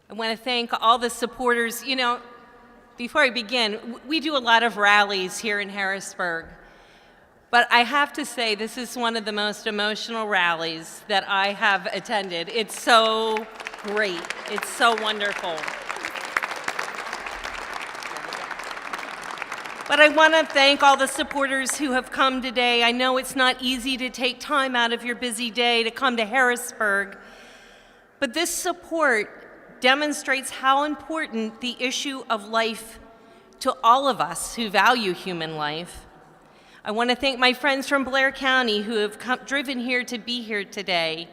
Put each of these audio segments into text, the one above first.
I want to thank all the supporters. Before I begin, we do a lot of rallies here in Harrisburg, but I have to say this is one of the most emotional rallies that I have attended. It's so great. It's so wonderful. But I want to thank all the supporters who have come today. I know it's not easy to take time out of your busy day to come to Harrisburg, but this support demonstrates how important the issue of life to all of us who value human life. I want to thank my friends from Blair County who have driven here to be here today.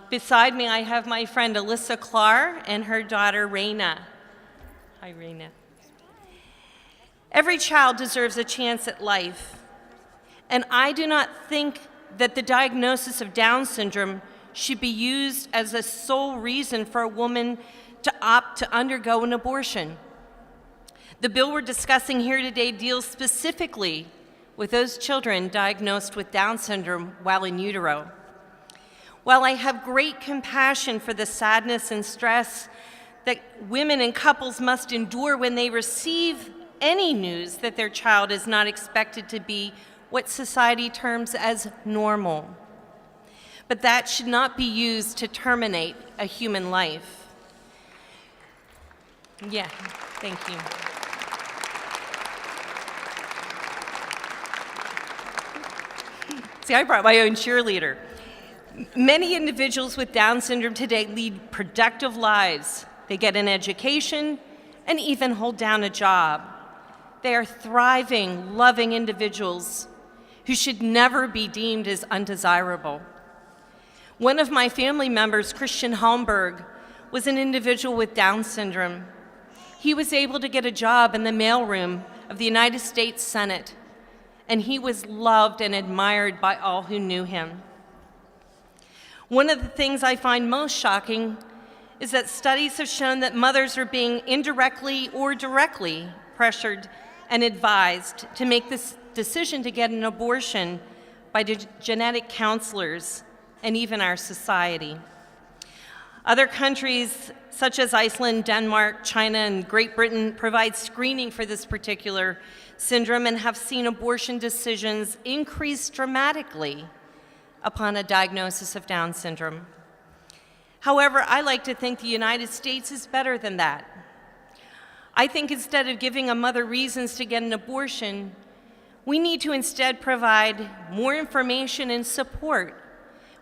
Beside me, I have my friend Alyssa Clark and her daughter, Raina. Hi, Raina. Every child deserves a chance at life, and I do not think that the diagnosis of Down syndrome should be used as a sole reason for a woman to opt to undergo an abortion. The bill we're discussing here today deals specifically with those children diagnosed with Down syndrome while in utero. While I have great compassion for the sadness and stress that women and couples must endure when they receive any news that their child is not expected to be what society terms as normal, but that should not be used to terminate a human life. Yeah, thank you. See, I brought my own cheerleader. Many individuals with Down syndrome today lead productive lives. They get an education and even hold down a job. They are thriving, loving individuals who should never be deemed as undesirable. One of my family members, Christian Holmberg, was an individual with Down syndrome. He was able to get a job in the mailroom of the United States Senate, and he was loved and admired by all who knew him. One of the things I find most shocking is that studies have shown that mothers are being indirectly or directly pressured and advised to make this decision to get an abortion by genetic counselors and even our society. Other countries such as Iceland, Denmark, China, and Great Britain provide screening for this particular syndrome and have seen abortion decisions increase dramatically upon a diagnosis of Down syndrome. However, I like to think the United States is better than that. I think instead of giving a mother reasons to get an abortion, we need to instead provide more information and support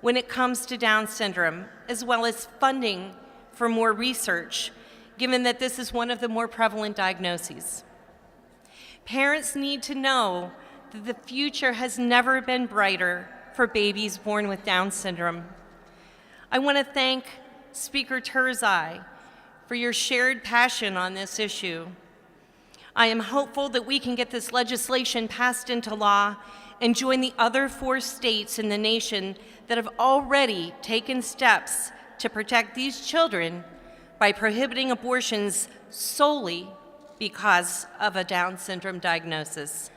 when it comes to Down syndrome, as well as funding for more research, given that this is one of the more prevalent diagnoses. Parents need to know that the future has never been brighter for babies born with Down syndrome. I want to thank Speaker Turzai for your shared passion on this issue. I am hopeful that we can get this legislation passed into law and join the other 4 states in the nation that have already taken steps to protect these children by prohibiting abortions solely because of a Down syndrome diagnosis.